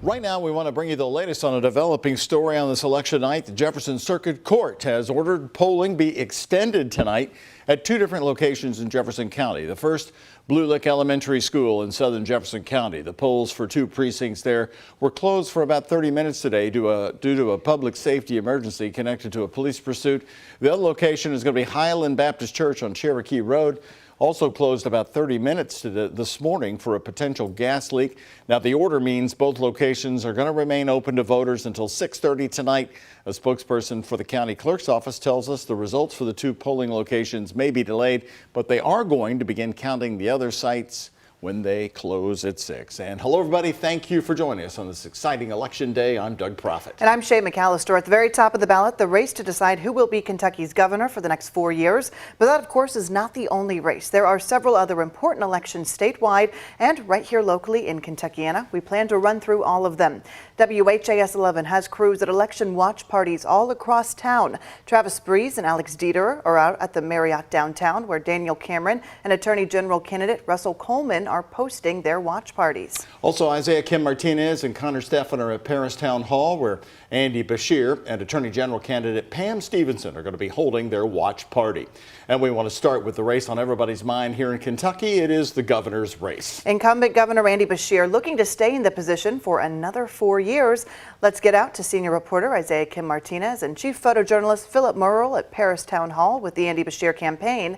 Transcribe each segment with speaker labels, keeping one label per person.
Speaker 1: Right now, we want to bring you the latest on a developing story on this election night. The Jefferson Circuit Court has ordered polling be extended tonight at two different locations in Jefferson County. The first, Blue Lick Elementary School in southern Jefferson County. The polls for two precincts there were closed for about 30 minutes today due to a public safety emergency connected to a police pursuit. The other location is going to be Highland Baptist Church on Cherokee Road. Also closed about 30 minutes this morning for a potential gas leak. Now, the order means both locations are going to remain open to voters until 6:30 tonight. A spokesperson for the county clerk's office tells us the results for the two polling locations may be delayed, but they are going to begin counting the other sites when they close at 6. And hello, everybody. Thank you for joining us on this exciting election day. I'm Doug Proffitt.
Speaker 2: And I'm Shay McAllister. At the very top of the ballot, the race to decide who will be Kentucky's governor for the next 4 years. But that, of course, is not the only race. There are several other important elections statewide and right here locally in Kentuckiana. We plan to run through all of them. WHAS11 has crews at election watch parties all across town. Travis Breeze and Alex Dieter are out at the Marriott downtown, where Daniel Cameron and Attorney General candidate Russell Coleman are posting their watch parties.
Speaker 1: Also, Isaiah Kim Martinez and Connor Stephan are at Paris Town Hall, where Andy Beshear and Attorney General candidate Pam Stevenson are going to be holding their watch party. And we want to start with the race on everybody's mind here in Kentucky. It is the governor's race.
Speaker 2: Incumbent Governor Andy Beshear looking to stay in the position for another 4 years. Let's get out to senior reporter Isaiah Kim Martinez and chief photojournalist Philip Murrell at Paris Town Hall with the Andy Beshear campaign.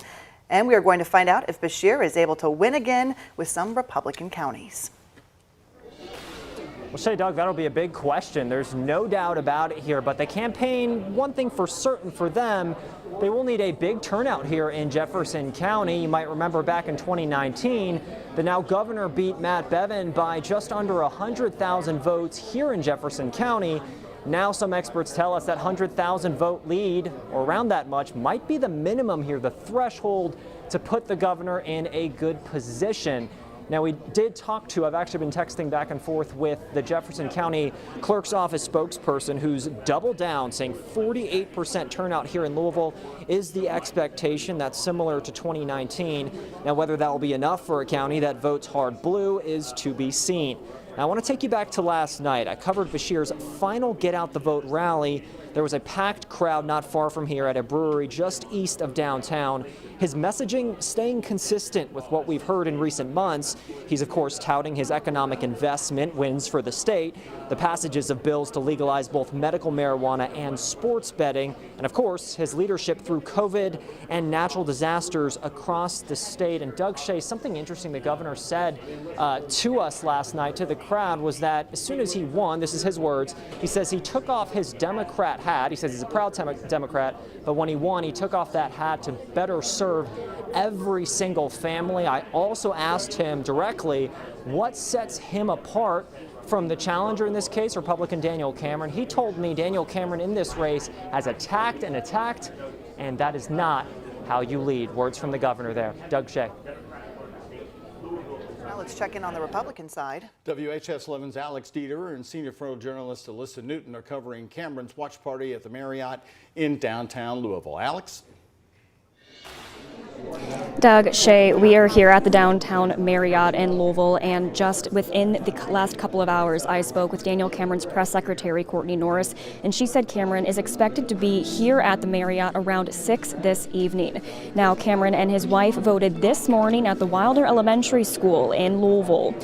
Speaker 2: And we are going to find out if Beshear is able to win again with some Republican counties.
Speaker 3: Well, Shay, Doug, that'll be a big question. There's no doubt about it here, but the campaign, one thing for certain for them, they will need a big turnout here in Jefferson County. You might remember back in 2019, the now governor beat Matt Bevin by just under 100,000 votes here in Jefferson County. Now some experts tell us that 100,000 vote lead, or around that much, might be the minimum here, the threshold to put the governor in a good position. Now, we did talk to, I've actually been texting back and forth with the Jefferson County Clerk's Office spokesperson, who's doubled down, saying 48% turnout here in Louisville is the expectation. That's similar to 2019. Now, whether that will be enough for a county that votes hard blue is to be seen. Now, I want to take you back to last night. I covered Beshear's final Get Out the Vote rally. There was a packed crowd not far from here at a brewery just east of downtown. His messaging staying consistent with what we've heard in recent months. He's, of course, touting his economic investment wins for the state, the passages of bills to legalize both medical marijuana and sports betting, and, of course, his leadership through COVID and natural disasters across the state. And Doug, Shay, something interesting the governor said to us last night, to the crowd, was that as soon as he won, this is his words, he says he took off his Democrat hat. He says he's a proud Democrat, but when he won, he took off that hat to better serve every single family. I also asked him directly what sets him apart from the challenger in this case, Republican Daniel Cameron. He told me Daniel Cameron in this race has attacked and attacked, and that is not how you lead. Words from the governor there. Doug, Shay.
Speaker 2: Now let's check in on the Republican side.
Speaker 1: WHS11's Alex Dieter and senior photojournalist Alyssa Newton are covering Cameron's watch party at the Marriott in downtown Louisville. Alex?
Speaker 4: Doug, Shay, we are here at the downtown Marriott in Louisville, and just within the last couple of hours, I spoke with Daniel Cameron's press secretary, Courtney Norris, and she said Cameron is expected to be here at the Marriott around 6 this evening. Now, Cameron and his wife voted this morning at the Wilder Elementary School in Louisville.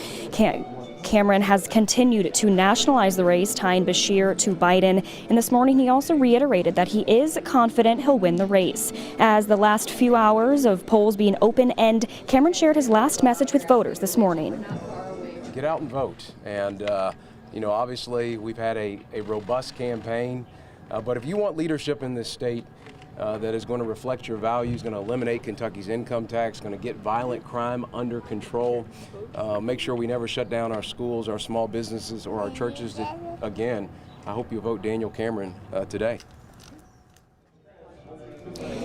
Speaker 4: Cameron has continued to nationalize the race, tying Beshear to Biden. And this morning, he also reiterated that he is confident he'll win the race. As the last few hours of polls being open-end, Cameron shared his last message with voters this morning.
Speaker 5: Get out and vote. And, obviously, we've had a robust campaign. But if you want leadership in this state, that is going to reflect your values, going to eliminate Kentucky's income tax, going to get violent crime under control, make sure we never shut down our schools, our small businesses, or our churches again. I hope you vote Daniel Cameron today.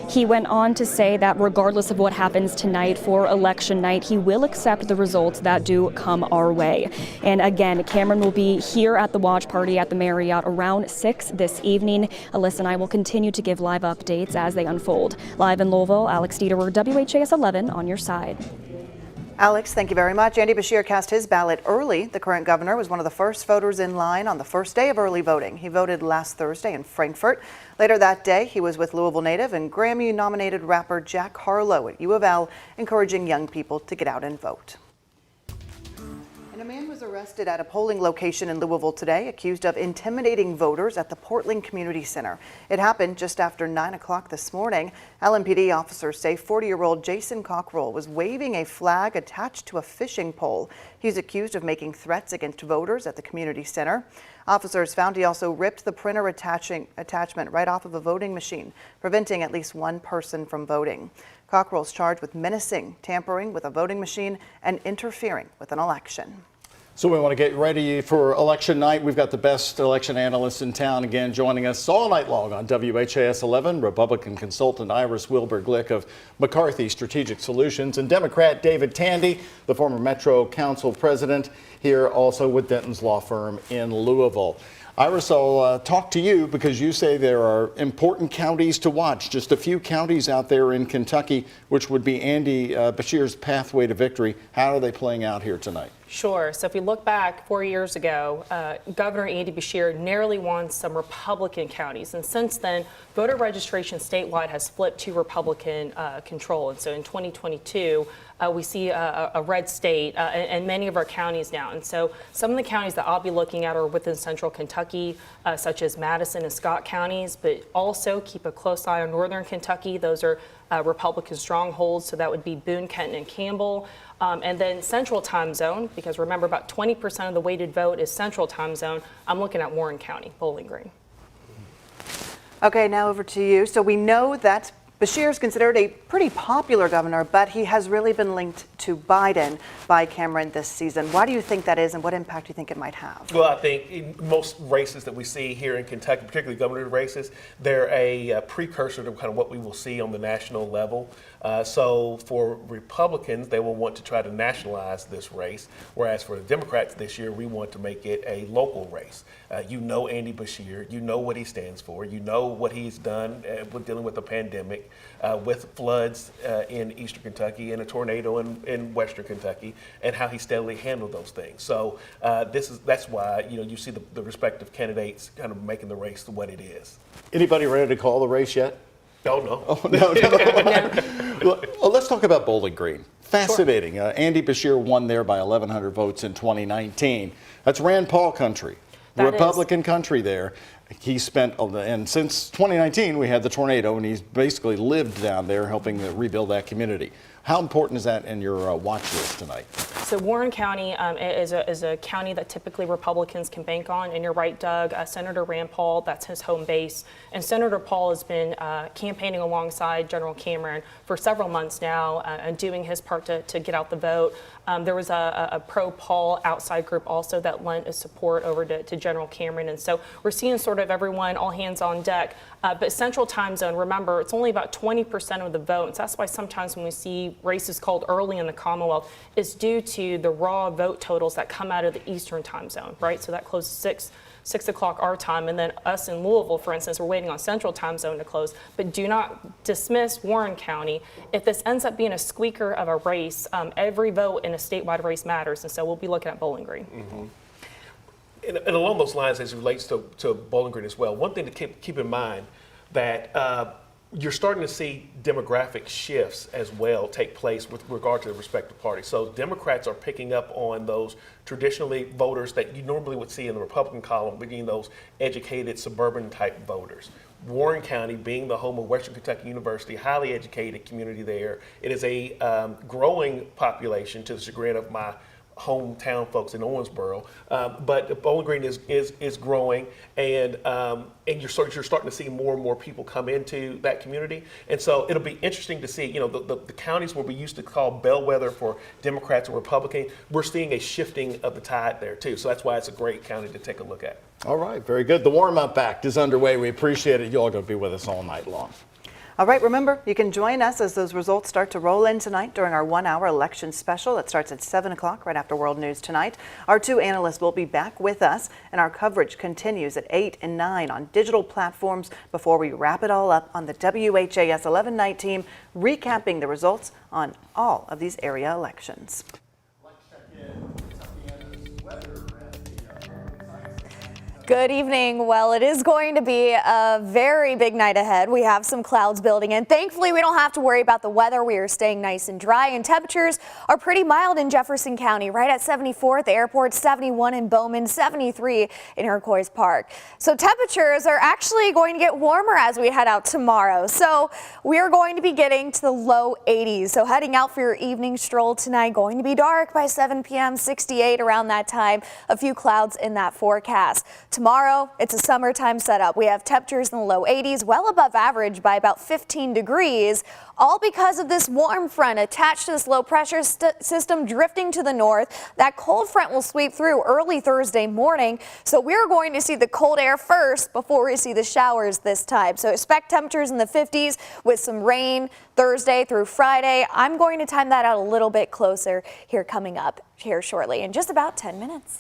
Speaker 4: He went on to say that regardless of what happens tonight for election night, he will accept the results that do come our way. And again, Cameron will be here at the watch party at the Marriott around 6 this evening. Alyssa and I will continue to give live updates as they unfold. Live in Louisville, Alex Dieter, WHAS 11 on your side.
Speaker 2: Alex, thank you very much. Andy Beshear cast his ballot early. The current governor was one of the first voters in line on the first day of early voting. He voted last Thursday in Frankfort. Later that day, he was with Louisville native and Grammy-nominated rapper Jack Harlow at U of L, encouraging young people to get out and vote. And a man was arrested at a polling location in Louisville today, accused of intimidating voters at the Portland Community Center. It happened just after 9 o'clock this morning. LMPD officers say 40-year-old Jason Cockrell was waving a flag attached to a fishing pole. He's accused of making threats against voters at the community center. Officers found he also ripped the printer attachment right off of a voting machine, preventing at least one person from voting. Cockrell's charged with menacing, tampering with a voting machine, and interfering with an election.
Speaker 1: So we want to get ready for election night. We've got the best election analysts in town again joining us all night long on WHAS11. Republican consultant Iris Wilbur-Glick of McCarthy Strategic Solutions and Democrat David Tandy, the former Metro Council president, here also with Denton's law firm in Louisville. Iris, I'll talk to you because you say there are important counties to watch. Just a few counties out there in Kentucky, which would be Andy Beshear's pathway to victory. How are they playing out here tonight?
Speaker 6: Sure. So if we look back 4 years ago, Governor Andy Beshear narrowly won some Republican counties. And since then, voter registration statewide has flipped to Republican control. And so in 2022, we see a red state in many of our counties now. And so some of the counties that I'll be looking at are within central Kentucky, such as Madison and Scott counties, but also keep a close eye on northern Kentucky. Those are Republican strongholds, so that would be Boone, Kenton, and Campbell. And then central time zone, because remember about 20% of the weighted vote is central time zone. I'm looking at Warren County, Bowling Green.
Speaker 2: Okay, now over to you. So we know that Beshear is considered a pretty popular governor, but he has really been linked to Biden by Cameron this season. Why do you think that is, and what impact do you think it might have?
Speaker 7: Well, I think in most races that we see here in Kentucky, particularly governor races, they're a precursor to kind of what we will see on the national level. So for Republicans, they will want to try to nationalize this race, whereas for the Democrats this year, we want to make it a local race. You know Andy Beshear, you know what he stands for, you know what he's done with dealing with the pandemic, with floods in eastern Kentucky and a tornado in western Kentucky, and how he steadily handled those things. So that's why you see the respective candidates kind of making the race to what it is.
Speaker 1: Anybody ready to call the race yet?
Speaker 7: Oh, no.
Speaker 1: Oh, no. Well, let's talk about Bowling Green. Fascinating. Sure. Andy Beshear won there by 1,100 votes in 2019. That's Rand Paul country, Republican country there. He spent, and since 2019, we had the tornado, and he's basically lived down there helping rebuild that community. How important is that in your watch list tonight?
Speaker 6: So Warren County is a county that typically Republicans can bank on. And you're right, Doug, Senator Rand Paul, that's his home base. And Senator Paul has been campaigning alongside General Cameron for several months now and doing his part to get out the vote. There was a pro-Paul outside group also that lent a support over to General Cameron. And so we're seeing sort of everyone, all hands on deck. But Central Time Zone, remember, it's only about 20% of the vote. So that's why sometimes when we see races called early in the Commonwealth, it's due to the raw vote totals that come out of the Eastern Time Zone, right? So that closes 6 o'clock our time, and then us in Louisville, for instance, we're waiting on Central Time Zone to close. But do not dismiss Warren County. If this ends up being a squeaker of a race, every vote in a statewide race matters, and so we'll be looking at Bowling Green.
Speaker 7: Mm-hmm. And along those lines, as it relates to Bowling Green as well, one thing to keep in mind that you're starting to see demographic shifts as well take place with regard to the respective parties. So Democrats are picking up on those traditionally voters that you normally would see in the Republican column, being those educated suburban type voters. Warren County being the home of Western Kentucky University, highly educated community there. It is a growing population to the chagrin of my hometown folks in Owensboro, but Bowling Green is growing, and you're starting to see more and more people come into that community, and so it'll be interesting to see. The counties where we used to call bellwether for Democrats and Republicans, we're seeing a shifting of the tide there too. So that's why it's a great county to take a look at.
Speaker 1: All right, very good. The warm-up act is underway. We appreciate it. You all going to be with us all night long.
Speaker 2: All right, remember, you can join us as those results start to roll in tonight during our 1-hour election special that starts at 7 o'clock right after World News Tonight. Our 2 analysts will be back with us, and our coverage continues at 8 and 9 on digital platforms before we wrap it all up on the WHAS11 night team, recapping the results on all of these area elections.
Speaker 8: Good evening. Well, it is going to be a very big night ahead. We have some clouds building in. Thankfully, we don't have to worry about the weather. We are staying nice and dry, and temperatures are pretty mild in Jefferson County, right at 74 at the airport, 71 in Bowman, 73 in Turquoise Park. So temperatures are actually going to get warmer as we head out tomorrow. So we are going to be getting to the low 80s. So heading out for your evening stroll tonight, going to be dark by 7 p.m., 68 around that time. A few clouds in that forecast. Tomorrow, it's a summertime setup. We have temperatures in the low 80s, well above average by about 15 degrees, all because of this warm front attached to this low pressure system drifting to the north. That cold front will sweep through early Thursday morning, so we're going to see the cold air first before we see the showers this time. So expect temperatures in the 50s with some rain Thursday through Friday. I'm going to time that out a little bit closer here coming up here shortly in just about 10 minutes.